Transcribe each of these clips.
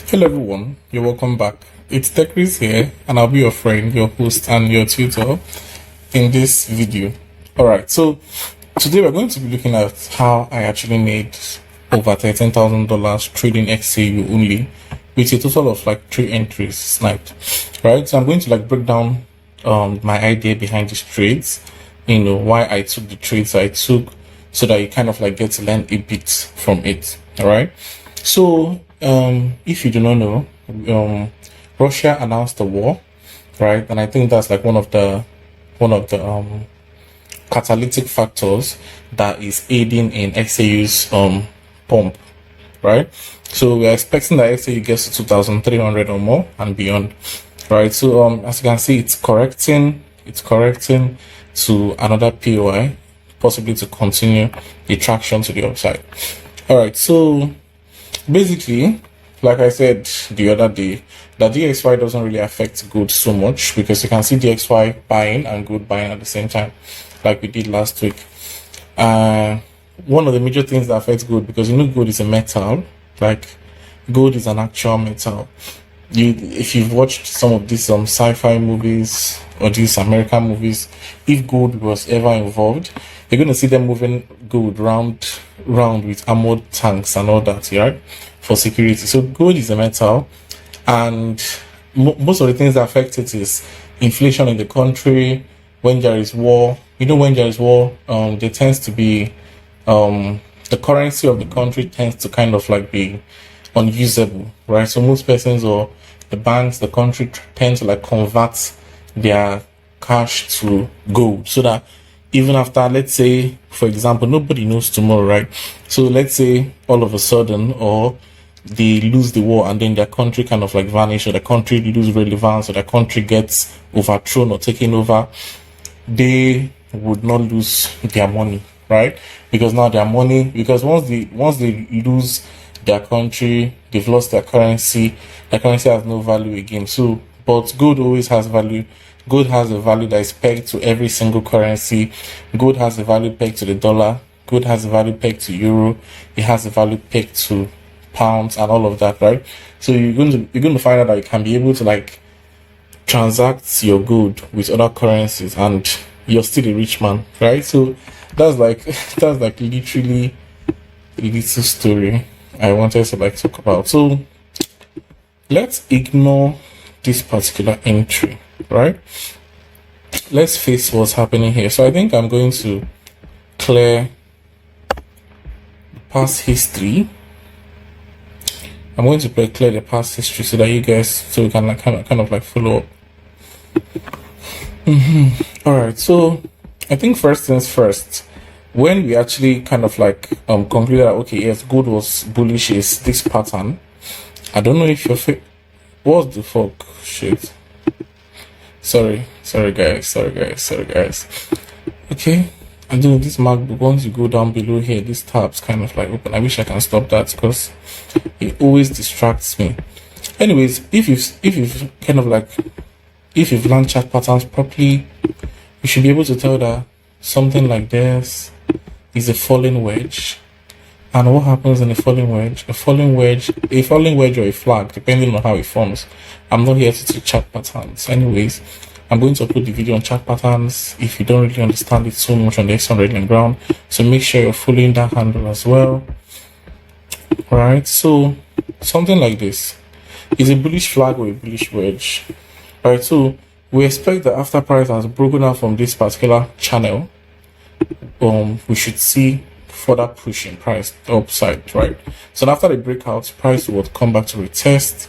Hello everyone, you're welcome back. It's TechRiz here, and I'll be your friend, your host, and your tutor in this video. Alright, so today we're going to be looking at how I actually made over $13,000 trading XAU only with a total of like 3 entries sniped. Right, so I'm going to like break down my idea behind these trades, why I took the trades I took, so that you kind of like get to learn a bit from it. Alright, so if you do not know, Russia announced the war, right? And I think that's like one of the catalytic factors that is aiding in XAU's pump, right? So we're expecting that XAU gets to 2,300 or more and beyond, right? So as you can see, it's correcting to another POI, possibly to continue the traction to the upside. All right, so basically, like I said the other day, the DXY doesn't really affect gold so much because you can see DXY buying and gold buying at the same time, like we did last week. One of the major things that affects gold, because gold is a metal, like gold is an actual metal. If you've watched some of these sci-fi movies or these American movies, if gold was ever involved, you're going to see them moving gold round with armored tanks and all that, right, for security. So gold is a metal, and most of the things that affect it is inflation in the country. When there is war, when there is war, there tends to be the currency of the country tends to kind of like be unusable, right? So most persons or the banks, the country tend to like convert their cash to gold, so that even after, let's say, for example, nobody knows tomorrow, right? So let's say all of a sudden, or they lose the war and then their country kind of like vanish, or the country lose relevance, or the country gets overthrown or taken over, they would not lose their money, right? Because now their money, because once they lose their country, they've lost their currency. Their currency has no value again. So, but gold always has value. Gold has a value that is pegged to every single currency. Gold has a value pegged to the dollar. Gold has a value pegged to euro. It has a value pegged to pounds and all of that, right? So you're going to find out that you can be able to like transact your gold with other currencies, and you're still a rich man, right? So that's like literally a little story I wanted to like talk about. So let's ignore this particular entry, right? Let's face what's happening here. So I think I'm going to clear the past history. I'm going to clear the past history so that you guys, so we can like kind of like follow up. All right. So I think first things first, when we actually kind of like concluded that, okay, yes, gold was bullish, is this pattern. I don't know if you're what the fuck shit. Sorry guys. Okay, I do this MacBook, once you go down below here, these tabs kind of like open. I wish I can stop that because it always distracts me. Anyways, if you've learned chart patterns properly, you should be able to tell that something like this is a falling wedge. And what happens in a falling wedge? A falling wedge or a flag, depending on how it forms. I'm not here to teach chart patterns. Anyways, I'm going to upload the video on chart patterns if you don't really understand it so much on the X100 ground. So make sure you're following that handle as well. Alright, so something like this is a bullish flag or a bullish wedge. Alright, so we expect that after price has broken out from this particular channel, we should see further push in price upside, right? So after the breakout, price would come back to retest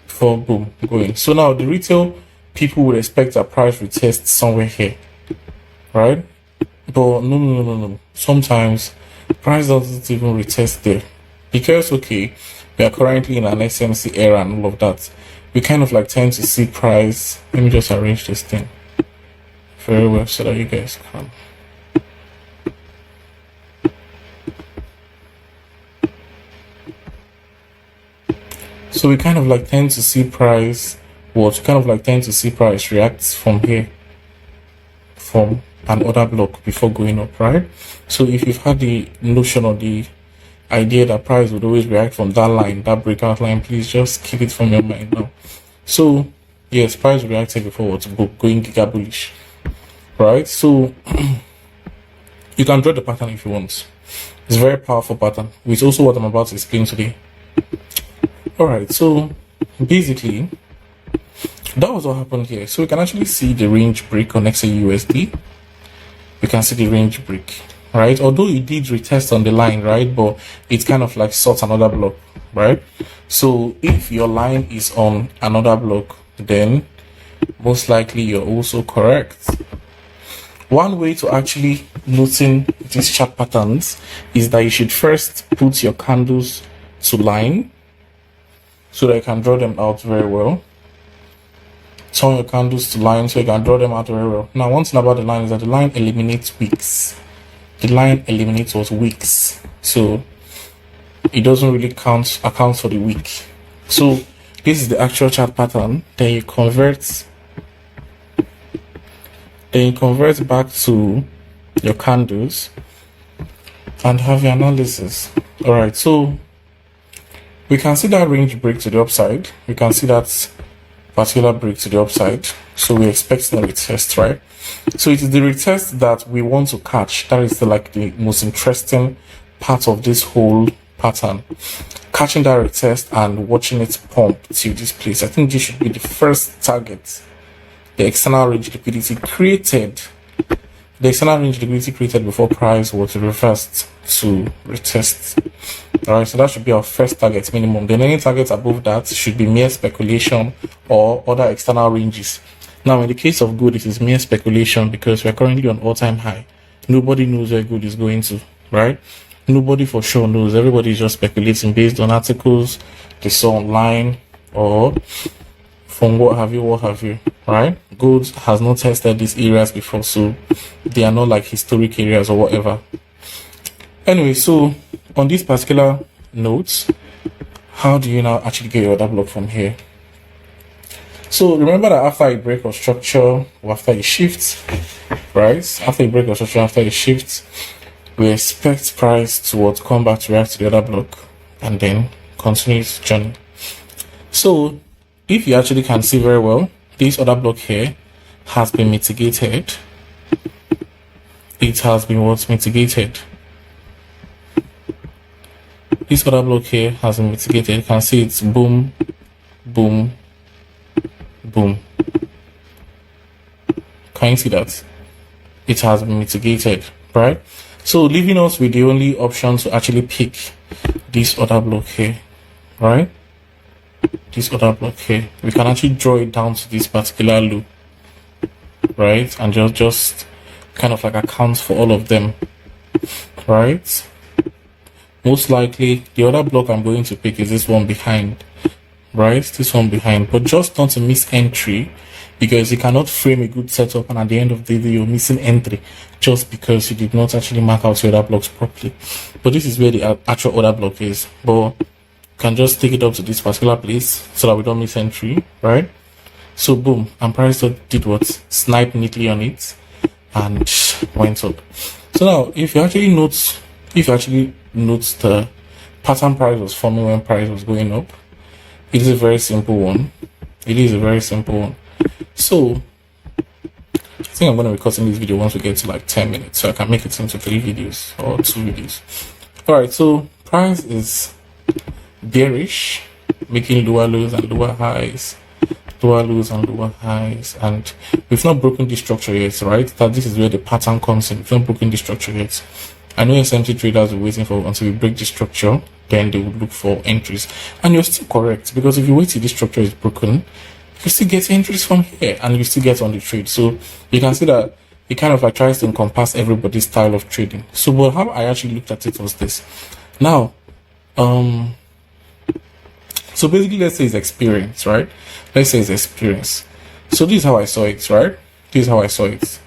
before boom going. So now the retail people would expect that price retest somewhere here, right? But no. Sometimes price doesn't even retest there, because okay, we are currently in an SMC era and all of that. We kind of like tend to see price. Let me just arrange this thing very well so that you guys can. So we kind of like tend to see price react from here, from an order block before going up, right? So if you've had the notion or the idea that price would always react from that line, that breakout line, please just keep it from your mind now. So yes, price reacted before to going giga bullish, right? So you can draw the pattern if you want. It's a very powerful pattern, which is also what I'm about to explain today. All right, so basically that was what happened here. So we can actually see the range break on XAUSD. We can see the range break, right? Although it did retest on the line, right? But it's kind of like sought another block, right? So if your line is on another block, then most likely you're also correct. One way to actually noting these chart patterns is that you should first put your candles to line so that you can draw them out very well. Turn your candles to line so you can draw them out very well. Now, one thing about the line is that the line eliminates wicks. The line eliminates what wicks, so it doesn't really account for the wick. So this is the actual chart pattern. Then you convert back to your candles and have your analysis. All right, so we can see that range break to the upside. We can see that particular break to the upside. So we're expecting a retest, right? So it is the retest that we want to catch. That is the most interesting part of this whole pattern. Catching that retest and watching it pump to this place. I think this should be the first target. The external range liquidity created. The external range liquidity created before price was reversed to retest. Alright, so that should be our first target minimum. Then any targets above that should be mere speculation or other external ranges. Now, in the case of gold, it is mere speculation because we're currently on all-time high. Nobody knows where gold is going to, right? Nobody for sure knows. Everybody is just speculating based on articles they saw online or from what have you, right? Gold has not tested these areas before, so they are not like historic areas or whatever. Anyway, so on these particular notes, how do you now actually get your order block from here? So remember that after a break of structure or after a shift, right? After a break of structure, after a shift, we expect price to come back to react to the other block and then continue its journey. So if you actually can see very well, this other block here has been mitigated. It has been mitigated. This other block here has been mitigated. You can see it's boom, boom, boom. Can you see that? It has been mitigated, right? So leaving us with the only option to actually pick this other block here, right? This other block here. We can actually draw it down to this particular loop, right? And just kind of like account for all of them, right? Most likely the other block I'm going to pick is this one behind, right? This one behind, but just not to miss entry, because you cannot frame a good setup and at the end of the day you're missing entry just because you did not actually mark out your other blocks properly. But this is where the actual other block is, but you can just take it up to this particular place so that we don't miss entry, right? So boom, and price did what? Snipe neatly on it and went up. So now if you actually note the pattern price was forming when price was going up, it is a very simple one. It is a very simple one. So I think I'm going to be cutting this video once we get to like 10 minutes so I can make it into 3 videos or 2 videos. Alright, so price is bearish, making lower lows and lower highs, lower lows and lower highs, and we've not broken this structure yet, right? That this is where the pattern comes in. We've not broken this structure yet. I know SMT traders are waiting for until we break the structure, then they would look for entries. And you're still correct, because if you wait till this structure is broken, you still get entries from here and you still get on the trade. So you can see that it kind of like tries to encompass everybody's style of trading. So but how I actually looked at it was this. Now, so basically let's say it's experience, right? Let's say it's experience. So this is how I saw it, right? This is how I saw it.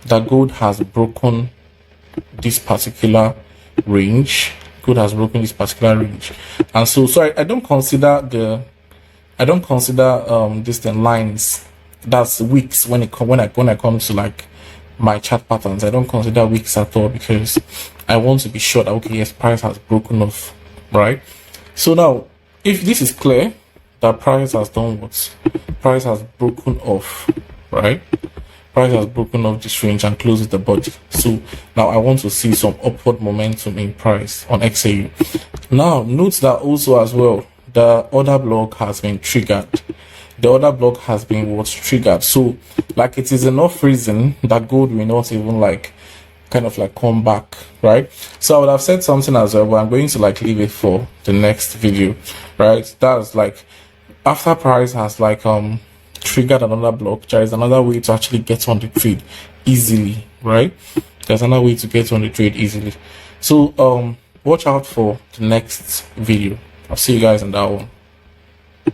That gold has broken this particular range. Gold has broken this particular range. And so I don't consider these lines, that's weeks when I come to like my chart patterns. I don't consider wicks at all because I want to be sure that, okay, yes, price has broken off, right? So now, if this is clear, that price has done what? Price has broken off, right? Price has broken off this range and closes the body. So now I want to see some upward momentum in price on XAU. Now, note that also as well, the order block has been triggered. The order block has been what's triggered. So like it is enough reason that gold will not even like kind of like come back, right? So I would have said something as well, but I'm going to like leave it for the next video, right? That's like after price has like triggered another block, there is another way to actually get on the trade easily, right? There's another way to get on the trade easily. So watch out for the next video. I'll see you guys in that one.